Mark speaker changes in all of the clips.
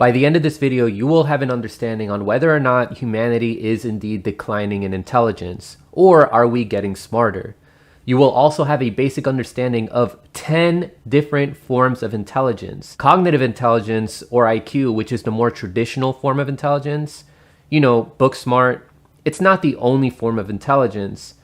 Speaker 1: By the end of this video, you will have an understanding on whether or not humanity is indeed declining in intelligence, or are we getting smarter? You will also have a basic understanding of 10 different forms of intelligence. Cognitive intelligence, or IQ, which is the more traditional form of intelligence, book smart, it's not the only form of intelligence.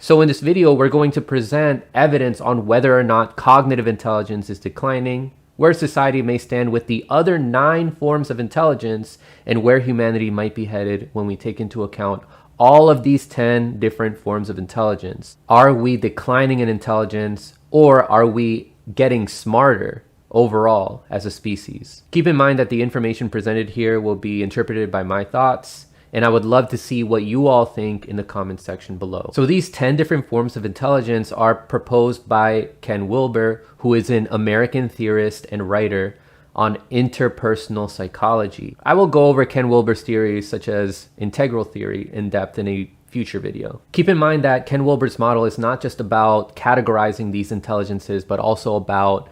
Speaker 1: So in this video, we're going to present evidence on whether or not cognitive intelligence is declining, where society may stand with the other 9 forms of intelligence, and where humanity might be headed when we take into account all of these 10 different forms of intelligence. Are we declining in intelligence, or are we getting smarter overall as a species? Keep in mind that the information presented here will be interpreted by my thoughts, and I would love to see what you all think in the comment section below. So these 10 different forms of intelligence are proposed by Ken Wilber, who is an American theorist and writer on interpersonal psychology. I will go over Ken Wilber's theories such as integral theory in depth in a future video. Keep in mind that Ken Wilber's model is not just about categorizing these intelligences, but also about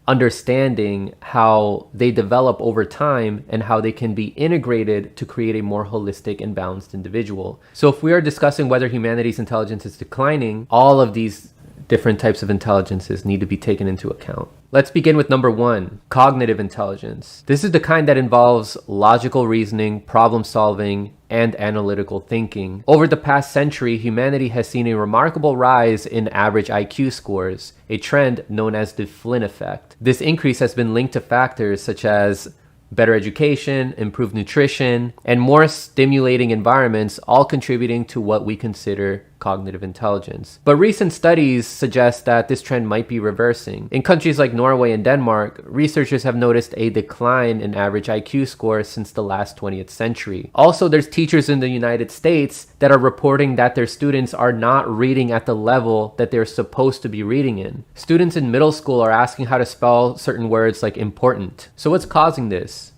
Speaker 1: understanding how they develop over time and how they can be integrated to create a more holistic and balanced individual. So if we are discussing whether humanity's intelligence is declining, all of these different types of intelligences need to be taken into account. Let's begin with number 1, cognitive intelligence. This is the kind that involves logical reasoning, problem solving, and analytical thinking. Over the past century, humanity has seen a remarkable rise in average IQ scores, a trend known as the Flynn effect. This increase has been linked to factors such as better education, improved nutrition, and more stimulating environments, all contributing to what we consider cognitive intelligence. But recent studies suggest that this trend might be reversing. In countries like Norway and Denmark, researchers have noticed a decline in average IQ scores since the last 20th century. Also, there's teachers in the United States that are reporting that their students are not reading at the level that they're supposed to be reading in. Students in middle school are asking how to spell certain words like important. So what's causing this?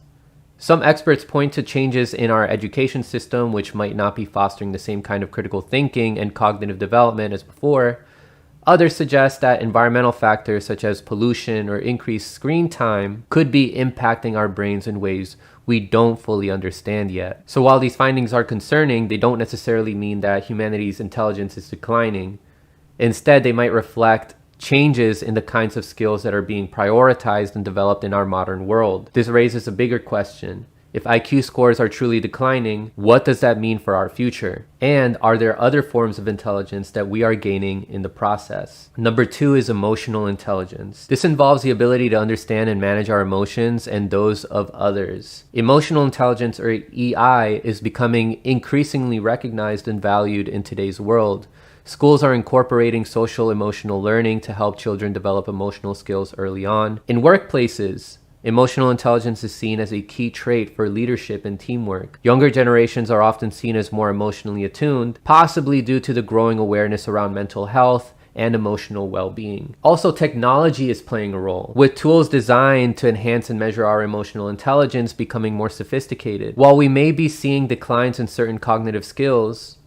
Speaker 1: Some experts point to changes in our education system, which might not be fostering the same kind of critical thinking and cognitive development as before. Others suggest that environmental factors such as pollution or increased screen time could be impacting our brains in ways we don't fully understand yet. So while these findings are concerning, they don't necessarily mean that humanity's intelligence is declining. Instead, they might reflect changes in the kinds of skills that are being prioritized and developed in our modern world. This raises a bigger question. If IQ scores are truly declining, what does that mean for our future? And are there other forms of intelligence that we are gaining in the process? Number 2 is emotional intelligence. This involves the ability to understand and manage our emotions and those of others. Emotional intelligence, or EI, is becoming increasingly recognized and valued in today's world. Schools are incorporating social emotional learning to help children develop emotional skills early on. In workplaces, emotional intelligence is seen as a key trait for leadership and teamwork. Younger generations are often seen as more emotionally attuned, possibly due to the growing awareness around mental health and emotional well-being. Also, technology is playing a role, with tools designed to enhance and measure our emotional intelligence becoming more sophisticated. While we may be seeing declines in certain cognitive skills,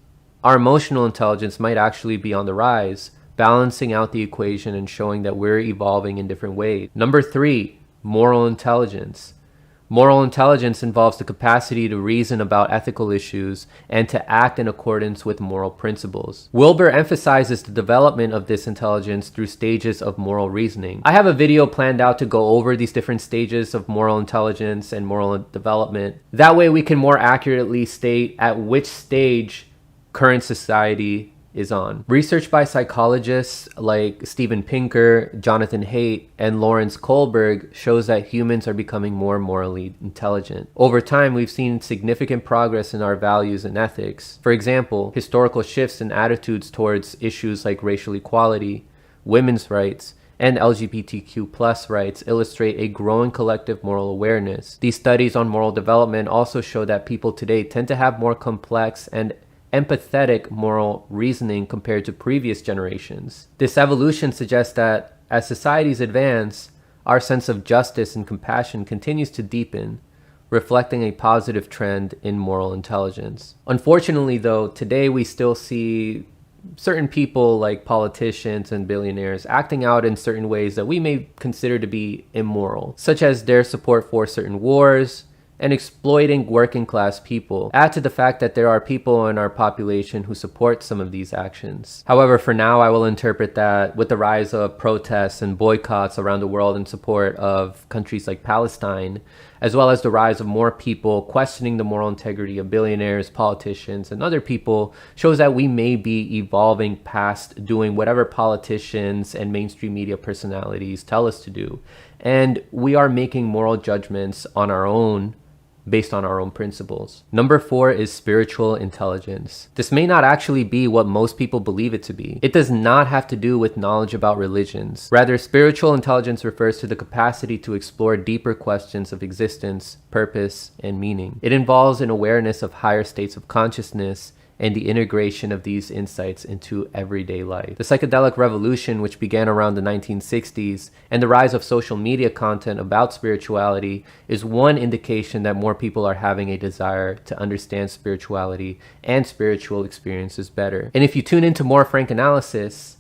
Speaker 1: our emotional intelligence might actually be on the rise, balancing out the equation and showing that we're evolving in different ways. Number 3, moral intelligence. Moral intelligence involves the capacity to reason about ethical issues and to act in accordance with moral principles. Wilber emphasizes the development of this intelligence through stages of moral reasoning. I have a video planned out to go over these different stages of moral intelligence and moral development. That way we can more accurately state at which stage current society is on. Research by psychologists like Steven Pinker, Jonathan Haidt, and Lawrence Kohlberg shows that humans are becoming more morally intelligent. Over time, we've seen significant progress in our values and ethics. For example, historical shifts in attitudes towards issues like racial equality, women's rights, and LGBTQ+ rights illustrate a growing collective moral awareness. These studies on moral development also show that people today tend to have more complex and empathetic moral reasoning compared to previous generations. This evolution suggests that as societies advance, our sense of justice and compassion continues to deepen, reflecting a positive trend in moral intelligence. Unfortunately, though, today we still see certain people like politicians and billionaires acting out in certain ways that we may consider to be immoral, such as their support for certain wars, and exploiting working class people. Add to the fact that there are people in our population who support some of these actions. However, for now, I will interpret that with the rise of protests and boycotts around the world in support of countries like Palestine, as well as the rise of more people questioning the moral integrity of billionaires, politicians, and other people, shows that we may be evolving past doing whatever politicians and mainstream media personalities tell us to do. And we are making moral judgments on our own based on our own principles. Number 4 is spiritual intelligence. This may not actually be what most people believe it to be. It does not have to do with knowledge about religions. Rather, spiritual intelligence refers to the capacity to explore deeper questions of existence, purpose, and meaning. It involves an awareness of higher states of consciousness and the integration of these insights into everyday life. The psychedelic revolution, which began around the 1960s, and the rise of social media content about spirituality is one indication that more people are having a desire to understand spirituality and spiritual experiences better. And if you tune into more frank analysis,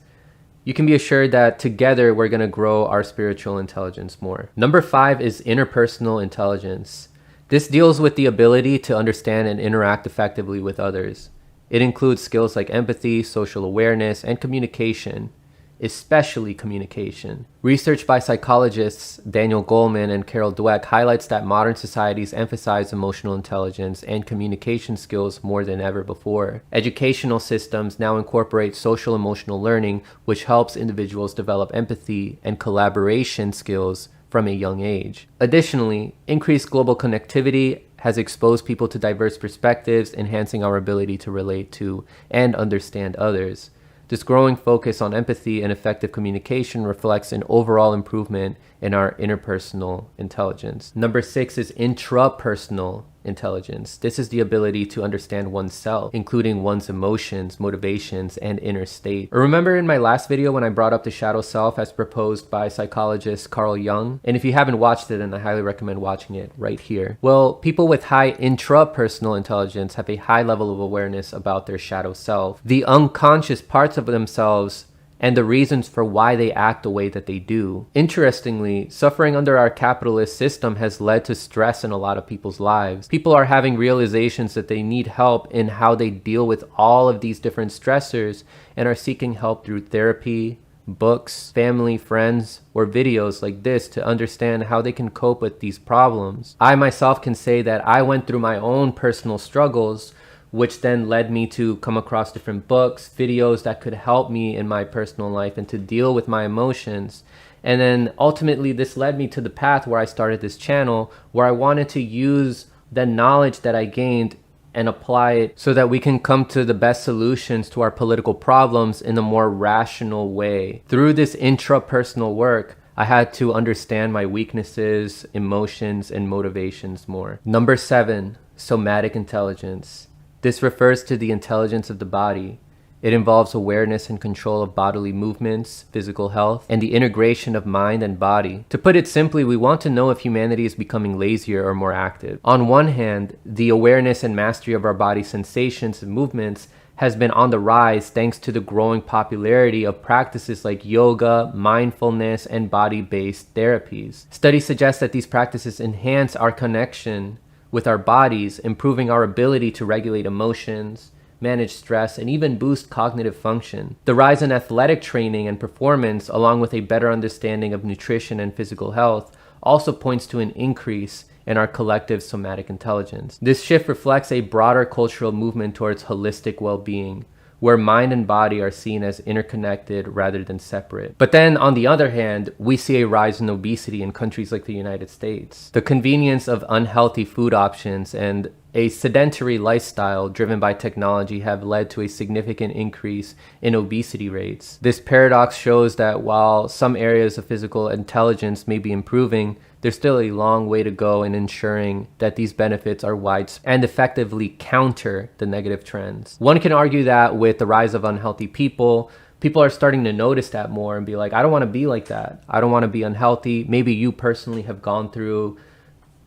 Speaker 1: you can be assured that together we're going to grow our spiritual intelligence more. Number 5 is interpersonal intelligence. This deals with the ability to understand and interact effectively with others. It includes skills like empathy, social awareness, and communication, especially communication. Research by psychologists Daniel Goleman and Carol Dweck highlights that modern societies emphasize emotional intelligence and communication skills more than ever before. Educational systems now incorporate social emotional learning, which helps individuals develop empathy and collaboration skills from a young age. Additionally, increased global connectivity has exposed people to diverse perspectives, enhancing our ability to relate to and understand others. This growing focus on empathy and effective communication reflects an overall improvement in our interpersonal intelligence. Number 6 is intrapersonal intelligence. This is the ability to understand oneself, including one's emotions, motivations, and inner state. Remember in my last video when I brought up the shadow self as proposed by psychologist Carl Jung? And if you haven't watched it, then I highly recommend watching it right here. Well, people with high intrapersonal intelligence have a high level of awareness about their shadow self, the unconscious parts of themselves, and the reasons for why they act the way that they do. Interestingly, suffering under our capitalist system has led to stress in a lot of people's lives. People are having realizations that they need help in how they deal with all of these different stressors and are seeking help through therapy, books, family, friends, or videos like this to understand how they can cope with these problems. I myself can say that I went through my own personal struggles, which then led me to come across different books, videos that could help me in my personal life and to deal with my emotions. And then ultimately this led me to the path where I started this channel, where I wanted to use the knowledge that I gained and apply it so that we can come to the best solutions to our political problems in a more rational way. Through this intrapersonal work, I had to understand my weaknesses, emotions, and motivations more. Number 7, somatic intelligence. This refers to the intelligence of the body. It involves awareness and control of bodily movements, physical health, and the integration of mind and body. To put it simply, we want to know if humanity is becoming lazier or more active. On one hand, the awareness and mastery of our body sensations and movements has been on the rise thanks to the growing popularity of practices like yoga, mindfulness, and body-based therapies. Studies suggest that these practices enhance our connection with our bodies, improving our ability to regulate emotions, manage stress, and even boost cognitive function. The rise in athletic training and performance, along with a better understanding of nutrition and physical health, also points to an increase in our collective somatic intelligence. This shift reflects a broader cultural movement towards holistic well-being, where mind and body are seen as interconnected rather than separate. But then, on the other hand, we see a rise in obesity in countries like the United States. The convenience of unhealthy food options and a sedentary lifestyle driven by technology have led to a significant increase in obesity rates. This paradox shows that while some areas of physical intelligence may be improving, there's still a long way to go in ensuring that these benefits are widespread and effectively counter the negative trends. One can argue that with the rise of unhealthy people are starting to notice that more and be like, I don't want to be like that. I don't want to be unhealthy. Maybe you personally have gone through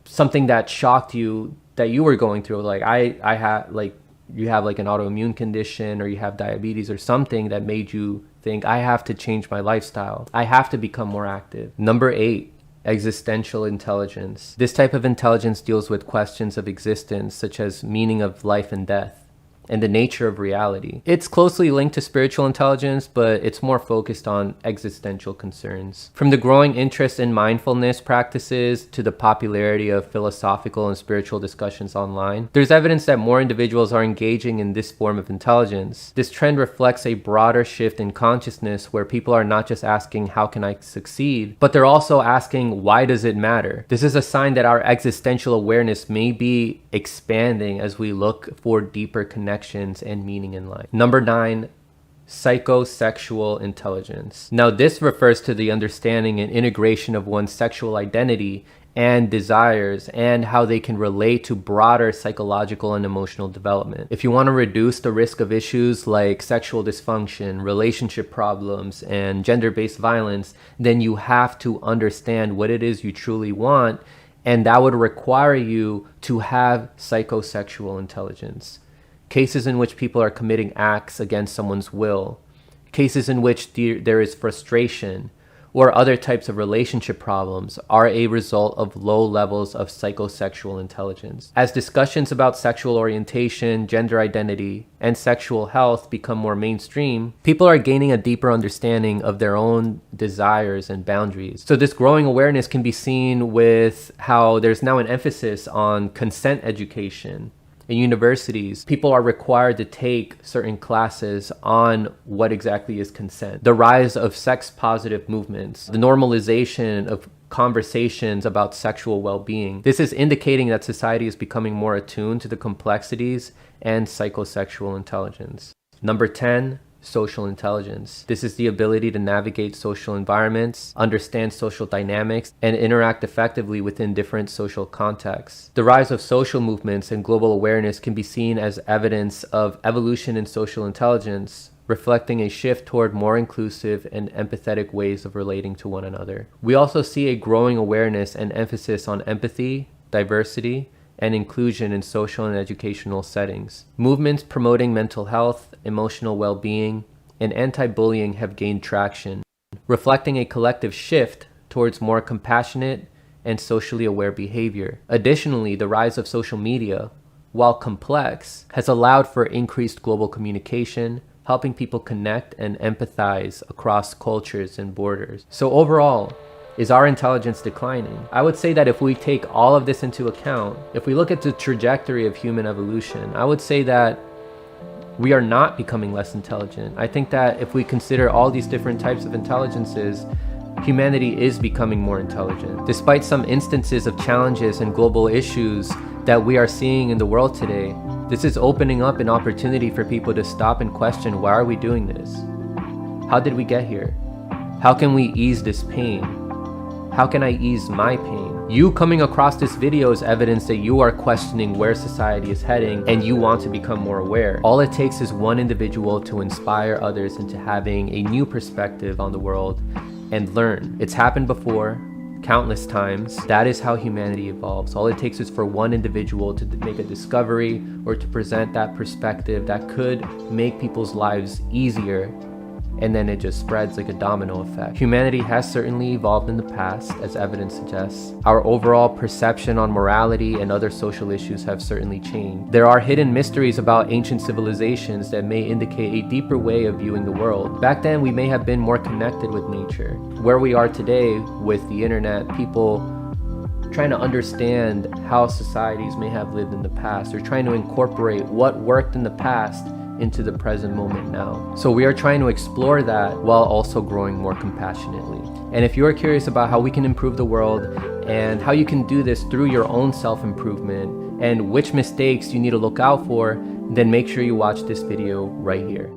Speaker 1: something that shocked you that you were going through. Like I had, like, you have like an autoimmune condition or you have diabetes or something that made you think, I have to change my lifestyle. I have to become more active. Number 8, Existential intelligence. This type of intelligence deals with questions of existence, such as meaning of life and death, and the nature of reality. It's closely linked to spiritual intelligence, but it's more focused on existential concerns. From the growing interest in mindfulness practices to the popularity of philosophical and spiritual discussions online, there's evidence that more individuals are engaging in this form of intelligence. This trend reflects a broader shift in consciousness where people are not just asking, how can I succeed? But they're also asking, why does it matter? This is a sign that our existential awareness may be expanding as we look for deeper connections and meaning in life. Number 9, psychosexual intelligence. Now, this refers to the understanding and integration of one's sexual identity and desires and how they can relate to broader psychological and emotional development. If you want to reduce the risk of issues like sexual dysfunction, relationship problems, and gender-based violence, then you have to understand what it is you truly want, and that would require you to have psychosexual intelligence. Cases in which people are committing acts against someone's will, cases in which there is frustration, or other types of relationship problems are a result of low levels of psychosexual intelligence. As discussions about sexual orientation, gender identity, and sexual health become more mainstream, people are gaining a deeper understanding of their own desires and boundaries. So this growing awareness can be seen with how there's now an emphasis on consent education. In universities, people are required to take certain classes on what exactly is consent. The rise of sex-positive movements, the normalization of conversations about sexual well-being. This is indicating that society is becoming more attuned to the complexities and psychosexual intelligence. Number 10, social intelligence. This is the ability to navigate social environments, understand social dynamics, and interact effectively within different social contexts. The rise of social movements and global awareness can be seen as evidence of evolution in social intelligence, reflecting a shift toward more inclusive and empathetic ways of relating to one another. We also see a growing awareness and emphasis on empathy, diversity, and inclusion in social and educational settings. Movements promoting mental health, emotional well-being, and anti-bullying have gained traction, reflecting a collective shift towards more compassionate and socially aware behavior. Additionally, the rise of social media, while complex, has allowed for increased global communication, helping people connect and empathize across cultures and borders. So overall, is our intelligence declining? I would say that if we take all of this into account, if we look at the trajectory of human evolution, I would say that we are not becoming less intelligent. I think that if we consider all these different types of intelligences, humanity is becoming more intelligent. Despite some instances of challenges and global issues that we are seeing in the world today, this is opening up an opportunity for people to stop and question, why are we doing this? How did we get here? How can we ease this pain? How can I ease my pain? You coming across this video is evidence that you are questioning where society is heading and you want to become more aware. All it takes is one individual to inspire others into having a new perspective on the world and learn. It's happened before, countless times. That is how humanity evolves. All it takes is for one individual to make a discovery or to present that perspective that could make people's lives easier, and then it just spreads like a domino effect. Humanity has certainly evolved in the past, as evidence suggests. Our overall perception on morality and other social issues have certainly changed. There are hidden mysteries about ancient civilizations that may indicate a deeper way of viewing the world. Back then, we may have been more connected with nature. Where we are today with the internet, people trying to understand how societies may have lived in the past, or trying to incorporate what worked in the past into the present moment now. So we are trying to explore that while also growing more compassionately. And if you are curious about how we can improve the world and how you can do this through your own self-improvement and which mistakes you need to look out for, then make sure you watch this video right here.